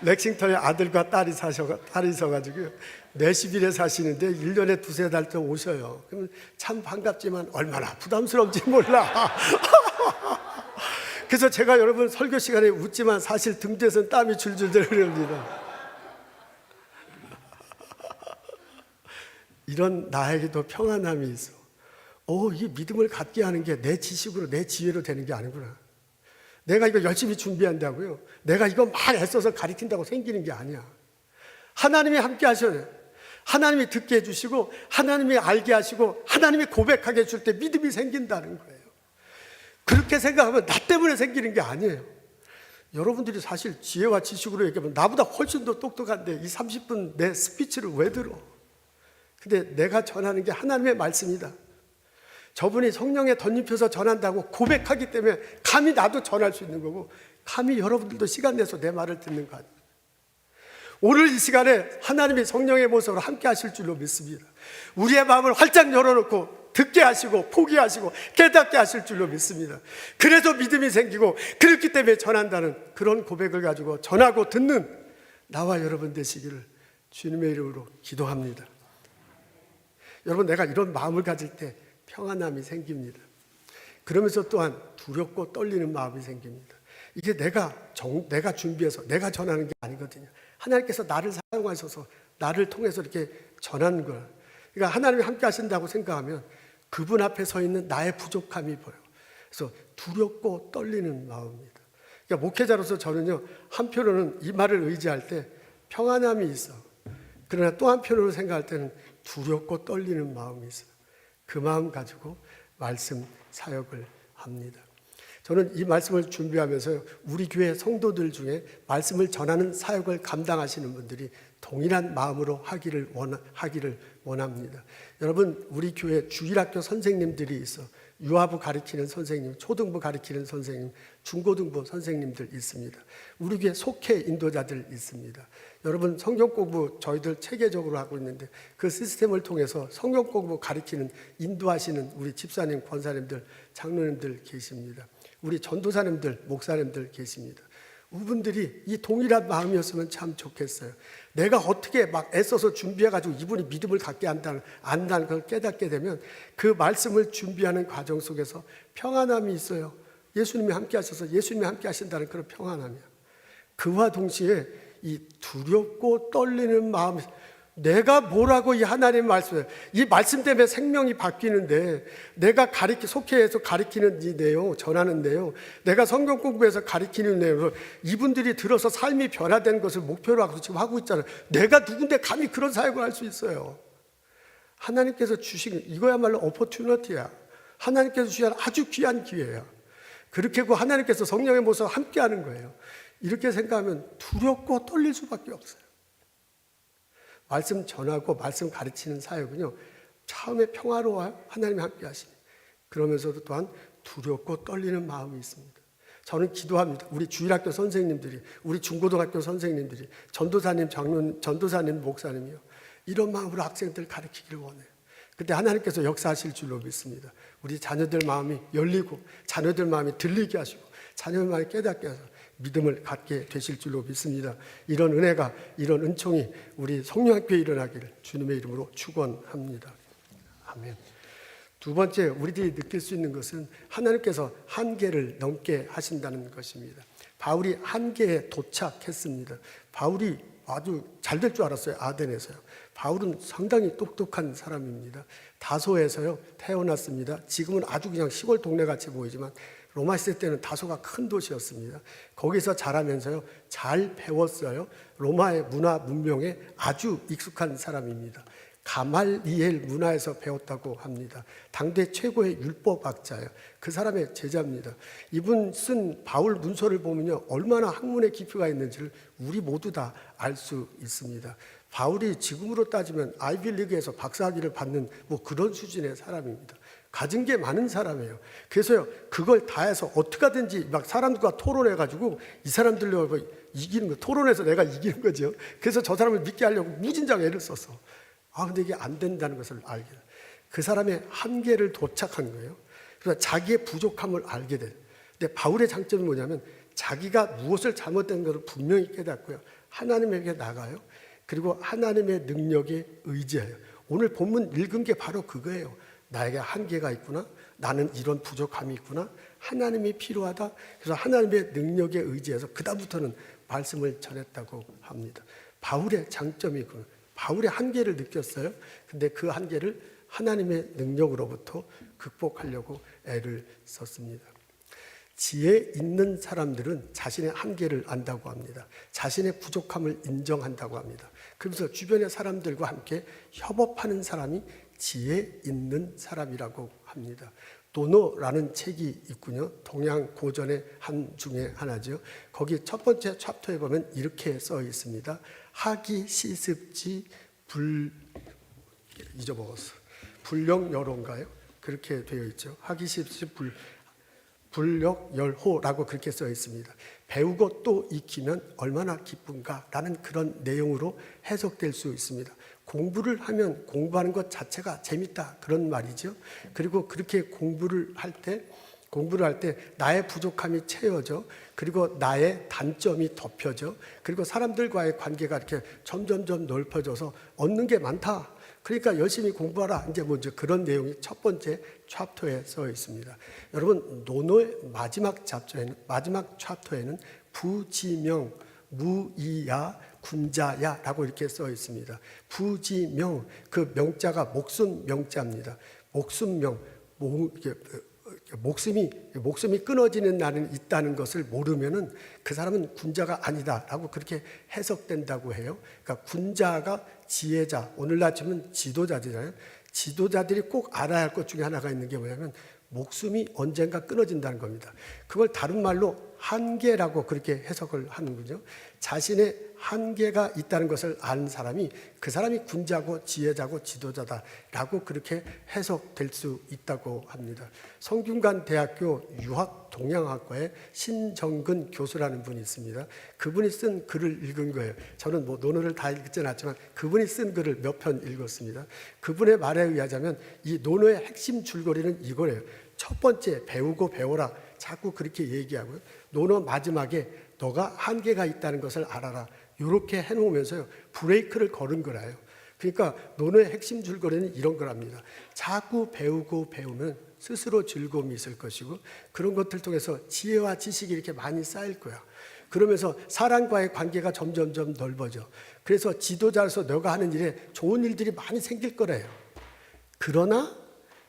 Speaker 1: 렉싱턴에 아들과 딸이 있어가지고 내시빌에 사시는데 1년에 2-3달 동안 오셔요. 그러면 참 반갑지만 얼마나 부담스러운지 몰라. 그래서 제가 여러분 설교 시간에 웃지만 사실 등 뒤에서는 땀이 줄줄줄 흐릅니다. 이런 나에게도 평안함이 있어. 이게 믿음을 갖게 하는 게 내 지식으로 내 지혜로 되는 게 아니구나. 내가 이거 열심히 준비한다고요, 내가 이거 막 애써서 가르친다고 생기는 게 아니야. 하나님이 함께 하셔요. 하나님이 듣게 해주시고 하나님이 알게 하시고 하나님이 고백하게 해줄 때 믿음이 생긴다는 거예요. 그렇게 생각하면 나 때문에 생기는 게 아니에요. 여러분들이 사실 지혜와 지식으로 얘기하면 나보다 훨씬 더 똑똑한데 이 30분 내 스피치를 왜 들어? 근데 내가 전하는 게 하나님의 말씀이다. 저분이 성령에 덧입혀서 전한다고 고백하기 때문에 감히 나도 전할 수 있는 거고 감히 여러분들도 시간 내서 내 말을 듣는 거 아니에요. 오늘 이 시간에 하나님이 성령의 모습으로 함께 하실 줄로 믿습니다. 우리의 마음을 활짝 열어놓고 듣게 하시고 포기하시고 깨닫게 하실 줄로 믿습니다. 그래서 믿음이 생기고 그렇기 때문에 전한다는 그런 고백을 가지고 전하고 듣는 나와 여러분 되시기를 주님의 이름으로 기도합니다. 여러분, 내가 이런 마음을 가질 때 평안함이 생깁니다. 그러면서 또한 두렵고 떨리는 마음이 생깁니다. 이게 내가 준비해서 내가 전하는 게 아니거든요. 하나님께서 나를 사용하셔서 나를 통해서 이렇게 전하는 거예요. 그러니까 하나님이 함께 하신다고 생각하면 그분 앞에 서 있는 나의 부족함이 보여요. 그래서 두렵고 떨리는 마음입니다. 그러니까 목회자로서 저는요, 한편으로는 이 말을 의지할 때 평안함이 있어. 그러나 또 한편으로 생각할 때는 두렵고 떨리는 마음이 있어요. 그 마음 가지고 말씀 사역을 합니다. 저는 이 말씀을 준비하면서 우리 교회 성도들 중에 말씀을 전하는 사역을 감당하시는 분들이 동일한 마음으로 하기를 원합니다. 여러분, 우리 교회 주일학교 선생님들이 있어. 유아부 가르치는 선생님, 초등부 가르치는 선생님, 중고등부 선생님들 있습니다. 우리 교회 속회 인도자들 있습니다. 여러분 성경 공부 저희들 체계적으로 하고 있는데 그 시스템을 통해서 성경 공부 가르치는 인도하시는 우리 집사님, 권사님들, 장로님들 계십니다. 우리 전도사님들, 목사님들 계십니다. 이분들이 이 동일한 마음이었으면 참 좋겠어요. 내가 어떻게 막 애써서 준비해가지고 이분이 믿음을 갖게 안다는 걸 깨닫게 되면 그 말씀을 준비하는 과정 속에서 평안함이 있어요. 예수님이 함께 하셔서 예수님이 함께 하신다는 그런 평안함이야. 그와 동시에 이 두렵고 떨리는 마음, 내가 뭐라고 이 하나님의 말씀을, 이 말씀 때문에 생명이 바뀌는데 내가 속해서 가르치는 이 내용, 전하는 내용, 내가 성경 공부해서 가르치는 내용을 이분들이 들어서 삶이 변화된 것을 목표로 하고 지금 하고 있잖아요. 내가 누군데 감히 그런 사역을 할 수 있어요. 하나님께서 주신 이거야말로 오퍼튜너티야. 하나님께서 주신 아주 귀한 기회야. 그렇게 그 하나님께서 성령의 모습과 함께 하는 거예요. 이렇게 생각하면 두렵고 떨릴 수밖에 없어요. 말씀 전하고 말씀 가르치는 사역은요, 처음에 평화로워요. 하나님이 함께 하시니. 그러면서도 또한 두렵고 떨리는 마음이 있습니다. 저는 기도합니다. 우리 주일학교 선생님들이, 우리 중고등학교 선생님들이, 전도사님, 장로님, 전도사님, 목사님이요, 이런 마음으로 학생들 가르치기를 원해요. 그때 하나님께서 역사하실 줄로 믿습니다. 우리 자녀들 마음이 열리고 자녀들 마음이 들리게 하시고 자녀들 마음이 깨닫게 하셔서 믿음을 갖게 되실 줄로 믿습니다. 이런 은혜가, 이런 은총이 우리 성령학교에 일어나기를 주님의 이름으로 축원합니다. 아멘. 두 번째, 우리들이 느낄 수 있는 것은 하나님께서 한계를 넘게 하신다는 것입니다. 바울이 한계에 도착했습니다. 바울이 아주 잘 될 줄 알았어요. 아덴에서요. 바울은 상당히 똑똑한 사람입니다. 다소에서요 태어났습니다. 지금은 아주 그냥 시골 동네 같이 보이지만 로마 시대 때는 다소가 큰 도시였습니다. 거기서 자라면서요 잘 배웠어요. 로마의 문화 문명에 아주 익숙한 사람입니다. 가말리엘 문화에서 배웠다고 합니다. 당대 최고의 율법학자예요. 그 사람의 제자입니다. 이분 쓴 바울 문서를 보면요 얼마나 학문의 깊이가 있는지를 우리 모두 다 알 수 있습니다. 바울이 지금으로 따지면 아이비리그에서 박사학위를 받는 뭐 그런 수준의 사람입니다. 가진 게 많은 사람이에요. 그래서요 그걸 다 해서 어떻게 하든지 막 사람들과 토론해가지고 이 사람들로 이기는 거, 토론해서 내가 이기는 거죠. 그래서 저 사람을 믿게 하려고 무진장 애를 썼어. 근데 이게 안 된다는 것을 알게 돼요. 그 사람의 한계를 도착한 거예요. 그래서 자기의 부족함을 알게 돼요. 근데 바울의 장점이 뭐냐면 자기가 무엇을 잘못된 것을 분명히 깨닫고요. 하나님에게 나가요. 그리고 하나님의 능력에 의지해요. 오늘 본문 읽은 게 바로 그거예요. 나에게 한계가 있구나. 나는 이런 부족함이 있구나. 하나님이 필요하다. 그래서 하나님의 능력에 의지해서 그다음부터는 말씀을 전했다고 합니다. 바울의 장점이 그 바울의 한계를 느꼈어요. 근데 그 한계를 하나님의 능력으로부터 극복하려고 애를 썼습니다. 지혜 있는 사람들은 자신의 한계를 안다고 합니다. 자신의 부족함을 인정한다고 합니다. 그러면서 주변의 사람들과 함께 협업하는 사람이 지혜 있는 사람이라고 합니다. 도노라는 책이 있군요. 동양 고전의 한 중에 하나죠. 거기 첫 번째 챕터에 보면 이렇게 써 있습니다. 하기 시습지 잊어먹었어. 불령여로인가요? 그렇게 되어 있죠. 하기 시습지 불력열호라고 그렇게 써 있습니다. 배우고 또 익히면 얼마나 기쁜가라는 그런 내용으로 해석될 수 있습니다. 공부를 하면 공부하는 것 자체가 재밌다 그런 말이죠. 그리고 그렇게 공부를 할 때 나의 부족함이 채워져, 그리고 나의 단점이 덮여져, 그리고 사람들과의 관계가 이렇게 점점점 넓어져서 얻는 게 많다. 그러니까 열심히 공부하라. 이제 먼저 그런 내용이 첫 번째 챕터에 써 있습니다. 여러분 노노의 마지막 챕터에는 부지명, 무이야, 군자야라고 이렇게 써 있습니다. 부지명, 그 명자가 목숨 명자입니다. 목숨명, 목숨이 끊어지는 날은 있다는 것을 모르면은 그 사람은 군자가 아니다라고 그렇게 해석된다고 해요. 그러니까 군자가 지혜자, 오늘날 치면 지도자잖아요. 지도자들이 꼭 알아야 할 것 중에 하나가 있는 게 뭐냐면 목숨이 언젠가 끊어진다는 겁니다. 그걸 다른 말로 한계라고 그렇게 해석을 하는군요. 자신의 한계가 있다는 것을 아는 사람이 그 사람이 군자고 지혜자고 지도자다라고 그렇게 해석될 수 있다고 합니다. 성균관 대학교 유학 동양학과의 신정근 교수라는 분이 있습니다. 그분이 쓴 글을 읽은 거예요. 저는 뭐 논어를 다 읽지는 않지만 그분이 쓴 글을 몇 편 읽었습니다. 그분의 말에 의하자면 이 논어의 핵심 줄거리는 이거예요. 첫 번째, 배우고 배워라. 자꾸 그렇게 얘기하고요. 논어 마지막에 너가 한계가 있다는 것을 알아라. 이렇게 해놓으면서요, 브레이크를 거는 거라요. 그러니까 논어의 핵심 줄거리는 이런 거랍니다. 자꾸 배우고 배우면 스스로 즐거움이 있을 것이고 그런 것들 통해서 지혜와 지식이 이렇게 많이 쌓일 거야. 그러면서 사람과의 관계가 점점점 넓어져. 그래서 지도자로서 너가 하는 일에 좋은 일들이 많이 생길 거래요. 그러나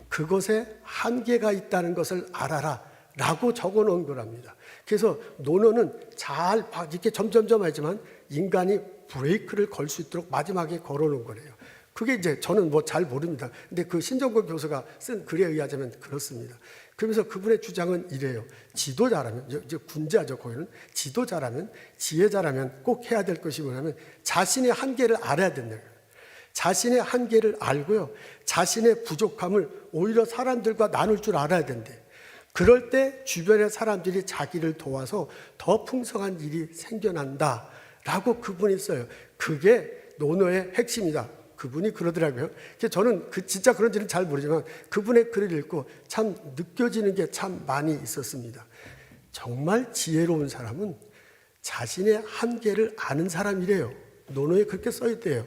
Speaker 1: 그것에 한계가 있다는 것을 알아라 라고 적어 놓은 거랍니다. 그래서 논어는 잘 이렇게 점점점 하지만 인간이 브레이크를 걸 수 있도록 마지막에 걸어 놓은 거래요. 그게 이제 저는 뭐 잘 모릅니다. 근데 그 신정근 교수가 쓴 글에 의하자면 그렇습니다. 그러면서 그분의 주장은 이래요. 지도자라면, 이제 군자죠, 거기는. 지도자라면, 지혜자라면 꼭 해야 될 것이 뭐냐면 자신의 한계를 알아야 된다. 자신의 한계를 알고요. 자신의 부족함을 오히려 사람들과 나눌 줄 알아야 된대. 그럴 때 주변의 사람들이 자기를 도와서 더 풍성한 일이 생겨난다 라고 그분이 써요. 그게 논어의 핵심이다. 그분이 그러더라고요. 저는 진짜 그런지는 잘 모르지만 그분의 글을 읽고 참 느껴지는 게 참 많이 있었습니다. 정말 지혜로운 사람은 자신의 한계를 아는 사람이래요. 논어에 그렇게 써 있대요.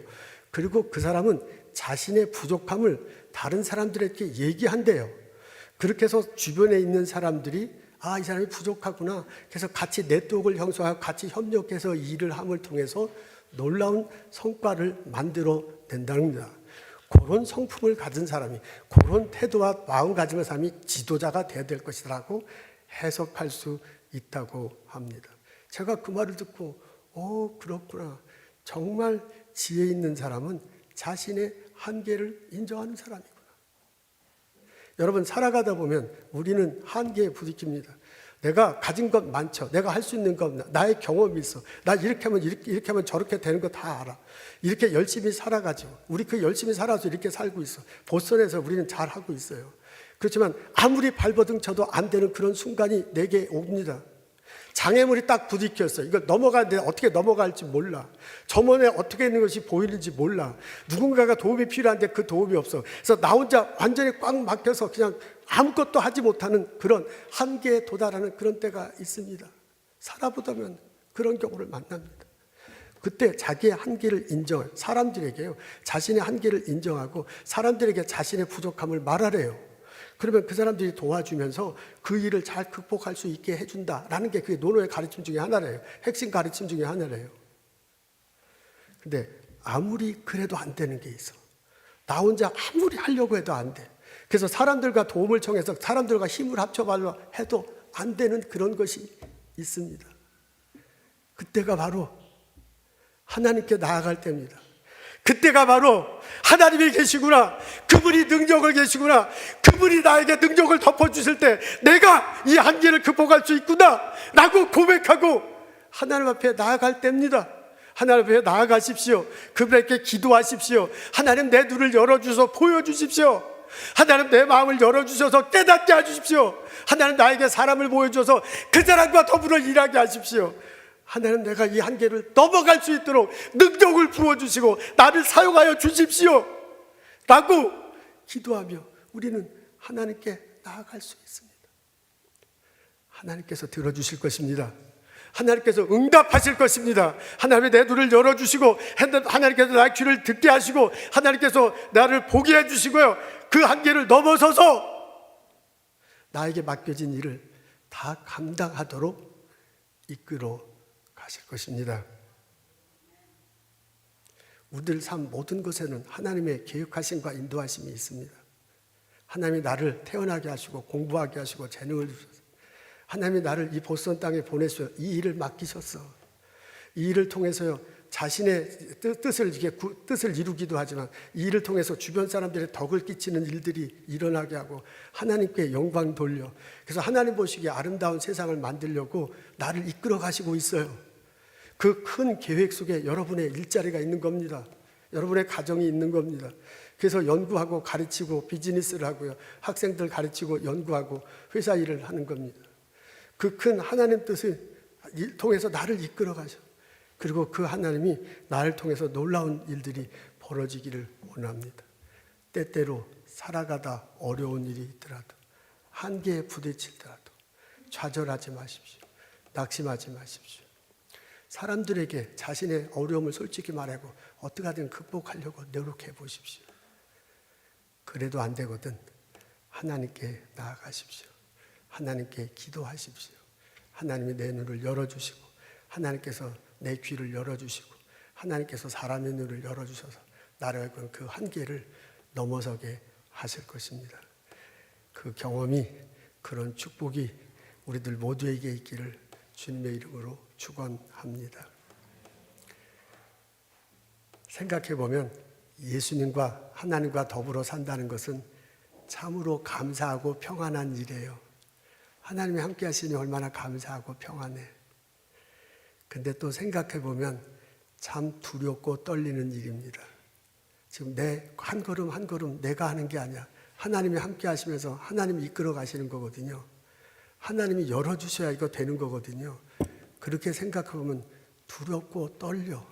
Speaker 1: 그리고 그 사람은 자신의 부족함을 다른 사람들에게 얘기한대요. 그렇게 해서 주변에 있는 사람들이 아, 이 사람이 부족하구나. 그래서 같이 네트워크를 형성하고 같이 협력해서 일을 함을 통해서 놀라운 성과를 만들어 낸다는 겁니다. 그런 성품을 가진 사람이, 그런 태도와 마음 가진 사람이 지도자가 돼야 될 것이라고 해석할 수 있다고 합니다. 제가 그 말을 듣고 그렇구나. 정말 지혜 있는 사람은 자신의 한계를 인정하는 사람이구나. 여러분, 살아가다 보면 우리는 한계에 부딪힙니다. 내가 가진 것 많죠. 내가 할 수 있는 것, 나의 경험이 있어. 나 이렇게 하면 저렇게 되는 거 다 알아. 이렇게 열심히 살아가죠. 우리 그 열심히 살아서 이렇게 살고 있어. 보선에서 우리는 잘 하고 있어요. 그렇지만 아무리 발버둥 쳐도 안 되는 그런 순간이 내게 옵니다. 장애물이 딱 부딪혔어. 이걸 넘어가는데 어떻게 넘어갈지 몰라. 저번에 어떻게 있는 것이 보이는지 몰라. 누군가가 도움이 필요한데 그 도움이 없어. 그래서 나 혼자 완전히 꽉 막혀서 그냥 아무것도 하지 못하는 그런 한계에 도달하는 그런 때가 있습니다. 살아보다면 그런 경우를 만납니다. 그때 자기의 한계를 인정해요. 사람들에게요. 자신의 한계를 인정하고 사람들에게 자신의 부족함을 말하래요. 그러면 그 사람들이 도와주면서 그 일을 잘 극복할 수 있게 해준다라는 게 그게 논어의 가르침 중에 하나래요. 핵심 가르침 중에 하나래요. 근데 아무리 그래도 안 되는 게 있어. 나 혼자 아무리 하려고 해도 안 돼. 그래서 사람들과 도움을 청해서 사람들과 힘을 합쳐발로 해도 안 되는 그런 것이 있습니다. 그때가 바로 하나님께 나아갈 때입니다. 그때가 바로 하나님이 계시구나. 그분이 능력을 계시구나. 그분이 나에게 능력을 덮어주실 때 내가 이 한계를 극복할 수 있구나 라고 고백하고 하나님 앞에 나아갈 때입니다. 하나님 앞에 나아가십시오. 그분에게 기도하십시오. 하나님 내 눈을 열어주셔서 보여주십시오. 하나님 내 마음을 열어주셔서 깨닫게 해주십시오. 하나님 나에게 사람을 보여줘서 그 사람과 더불어 일하게 하십시오. 하나님 내가 이 한계를 넘어갈 수 있도록 능력을 부어주시고 나를 사용하여 주십시오 라고 기도하며 우리는 하나님께 나아갈 수 있습니다. 하나님께서 들어주실 것입니다. 하나님께서 응답하실 것입니다. 하나님의 내 눈을 열어주시고 하나님께서 나의 귀를 듣게 하시고 하나님께서 나를 보게 해주시고요. 그 한계를 넘어서서 나에게 맡겨진 일을 다 감당하도록 이끌어 가실 것입니다. 우리들 삶 모든 것에는 하나님의 계획하심과 인도하심이 있습니다. 하나님이 나를 태어나게 하시고 공부하게 하시고 재능을 주셔서 하나님이 나를 이 보선 땅에 보내셔 이 일을 맡기셨어. 이 일을 통해서요 자신의 뜻을 이루기도 하지만 이 일을 통해서 주변 사람들의 덕을 끼치는 일들이 일어나게 하고 하나님께 영광 돌려, 그래서 하나님 보시기에 아름다운 세상을 만들려고 나를 이끌어 가시고 있어요. 그 큰 계획 속에 여러분의 일자리가 있는 겁니다. 여러분의 가정이 있는 겁니다. 그래서 연구하고 가르치고 비즈니스를 하고요, 학생들 가르치고 연구하고 회사 일을 하는 겁니다. 그 큰 하나님 뜻을 통해서 나를 이끌어 가셔. 그리고 그 하나님이 나를 통해서 놀라운 일들이 벌어지기를 원합니다. 때때로 살아가다 어려운 일이 있더라도, 한계에 부딪히더라도 좌절하지 마십시오. 낙심하지 마십시오. 사람들에게 자신의 어려움을 솔직히 말하고 어떻게 하든 극복하려고 노력해 보십시오. 그래도 안 되거든 하나님께 나아가십시오. 하나님께 기도하십시오. 하나님이 내 눈을 열어주시고, 하나님께서 내 귀를 열어주시고, 하나님께서 사람의 눈을 열어주셔서 나를 그 한계를 넘어서게 하실 것입니다. 그 경험이, 그런 축복이 우리들 모두에게 있기를 주님의 이름으로 축원합니다. 생각해 보면 예수님과 하나님과 더불어 산다는 것은 참으로 감사하고 평안한 일이에요. 하나님이 함께 하시니 얼마나 감사하고 평안해. 근데 또 생각해 보면 참 두렵고 떨리는 일입니다. 지금 내 한 걸음 한 걸음 내가 하는 게 아니야. 하나님이 함께 하시면서 하나님이 이끌어 가시는 거거든요. 하나님이 열어주셔야 이거 되는 거거든요. 그렇게 생각해 보면 두렵고 떨려.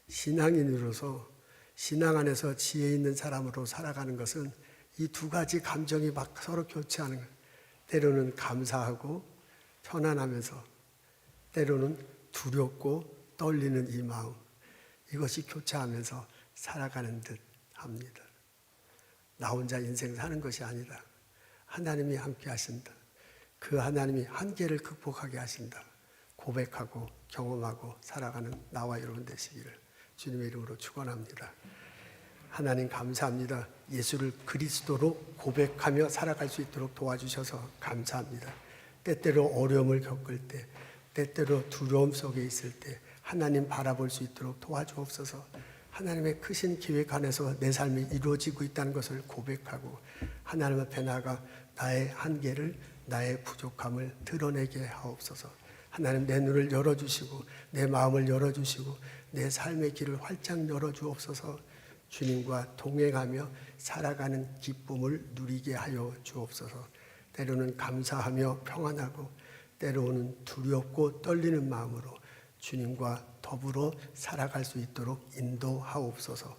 Speaker 1: 신앙인으로서, 신앙 안에서 지혜 있는 사람으로 살아가는 것은 이 두 가지 감정이 막 서로 교체하는 거예요. 때로는 감사하고 편안하면서, 때로는 두렵고 떨리는 이 마음, 이것이 교차하면서 살아가는 듯 합니다. 나 혼자 인생 사는 것이 아니라 하나님이 함께 하신다. 그 하나님이 한계를 극복하게 하신다. 고백하고 경험하고 살아가는 나와 여러분 되시기를 주님의 이름으로 축원합니다. 하나님 감사합니다. 예수를 그리스도로 고백하며 살아갈 수 있도록 도와주셔서 감사합니다. 때때로 어려움을 겪을 때, 때때로 두려움 속에 있을 때 하나님 바라볼 수 있도록 도와주옵소서. 하나님의 크신 계획 안에서 내 삶이 이루어지고 있다는 것을 고백하고 하나님 앞에 나아가 나의 한계를, 나의 부족함을 드러내게 하옵소서. 하나님 내 눈을 열어주시고 내 마음을 열어주시고 내 삶의 길을 활짝 열어주옵소서. 주님과 동행하며 살아가는 기쁨을 누리게 하여 주옵소서. 때로는 감사하며 평안하고 때로는 두렵고 떨리는 마음으로 주님과 더불어 살아갈 수 있도록 인도하옵소서.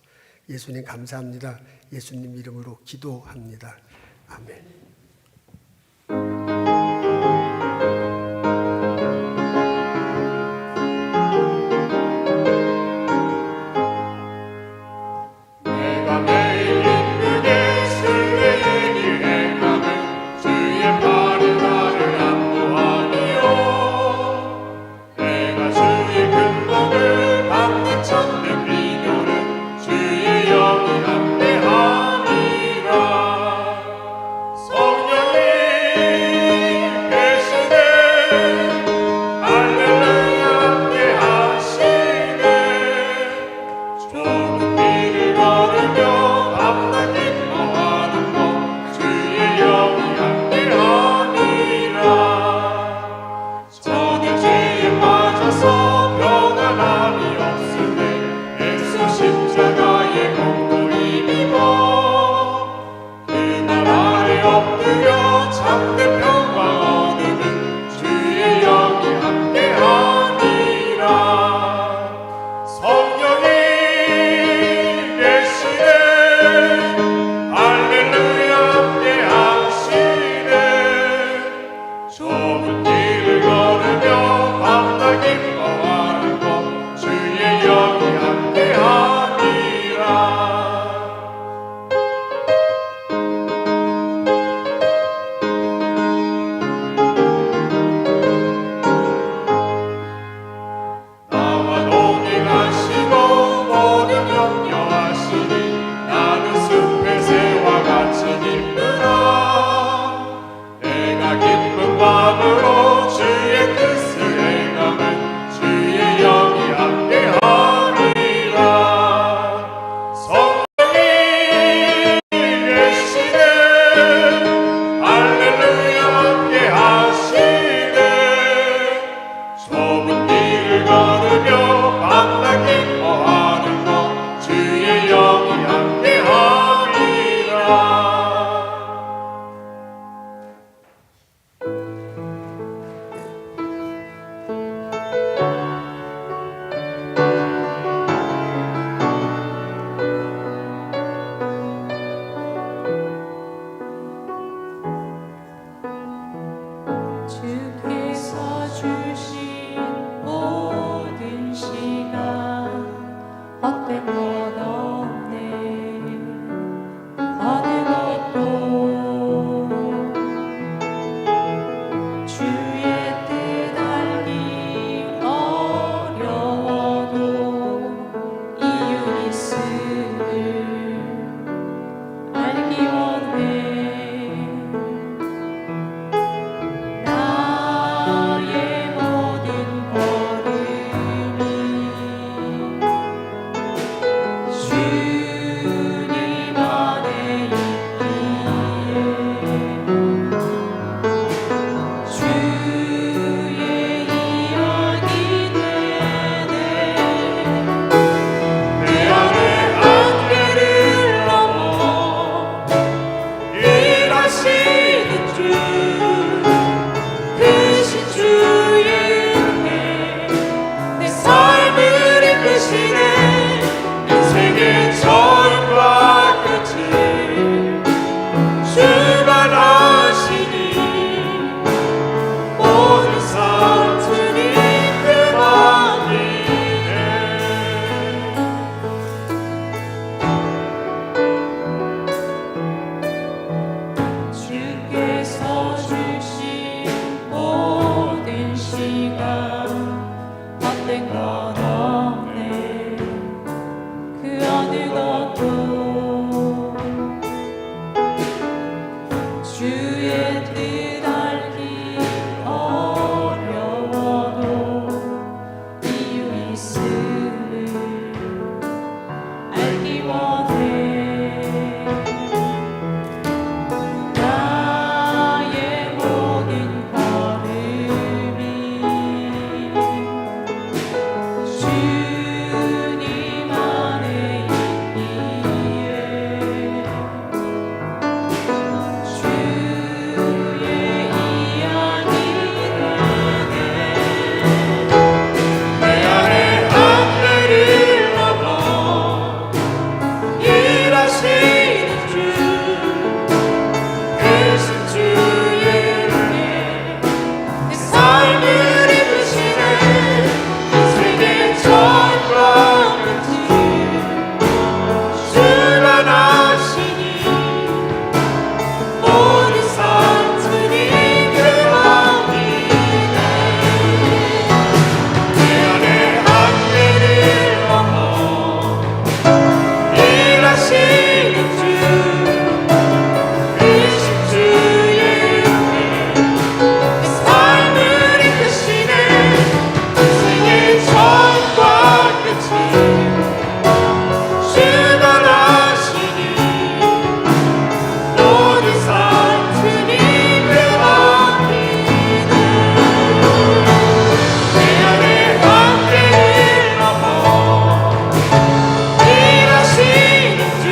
Speaker 1: 예수님 감사합니다. 예수님 이름으로 기도합니다. 아멘.
Speaker 3: 내가 헛된 건 없네. 그 어느 것도 주의 뜻 알기 어려워도 이유 있음을 알기 원해. 나의 모든 걸음이 주님 안에 있기에 주의 이야기 되네. 내 안에 한계를 넘어 일하시는 주, 크신 주의 은혜 내 삶을 이끄시네. 세계 전과 끝을 주관하시니 모든 산들이 그 맘이네. 내 안에 한계를 넘어 일하시는 주, 크신 주의 은혜 내 삶을 이끄시네. 세계 전과 끝을 주관하시니 모든 산들이 그 맘이네. 내 안에 한계를 넘어 일하시는 주,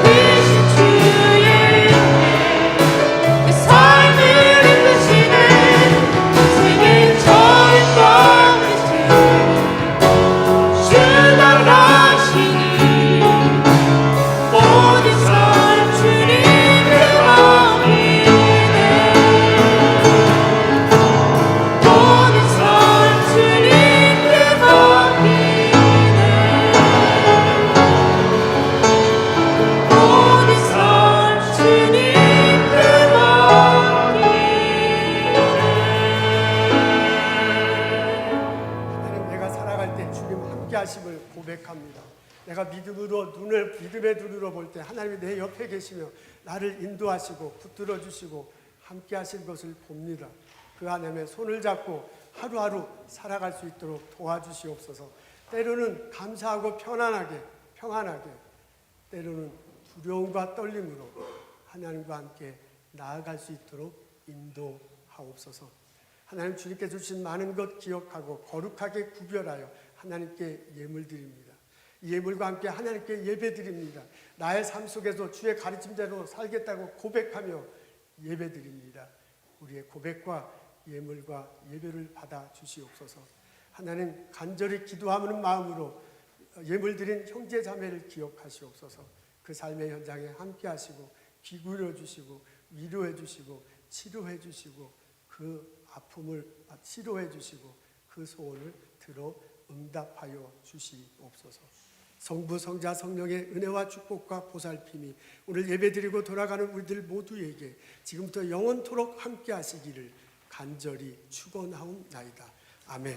Speaker 3: 크신 주의 은혜 내 삶을 이끄시네. 세계 전과 끝을 주관하시니 모든 산들이 그 맘이네. 모든 산들이 그 맘이네. 모든 산들이 그
Speaker 1: 하나님, 내가 살아갈 때 주님 함께 하심을 고백합니다. 내가 믿음의 눈으로 볼 때 하나님이 내 옆에 계시며 나를 인도하시고 붙들어 주시고 함께 하실 것을 봅니다. 그 하나님의 손을 잡고 하루하루 살아갈 수 있도록 도와주시옵소서. 때로는 감사하고 평안하게, 때로는 두려움과 떨림으로 하나님과 함께 나아갈 수 있도록 인도하옵소서. 하나님, 주님께 주신 많은 것 기억하고 거룩하게 구별하여 하나님께 예물 드립니다. 이 예물과 함께 하나님께 예배 드립니다. 나의 삶 속에서 주의 가르침대로 살겠다고 고백하며 예배 드립니다. 우리의 고백과 예물과 예배를 받아 주시옵소서. 하나님, 간절히 기도하는 마음으로 예물 드린 형제 자매를 기억하시옵소서. 그 삶의 현장에 함께 하시고 기울여 주시고 위로해 주시고 치료해 주시고 그 아픔을 치료해 주시고 그 소원을 들어 응답하여 주시옵소서. 성부, 성자, 성령의 은혜와 축복과 보살핌이 오늘 예배드리고 돌아가는 우리들 모두에게 지금부터 영원토록 함께 하시기를 간절히 축원하옵나이다. 아멘.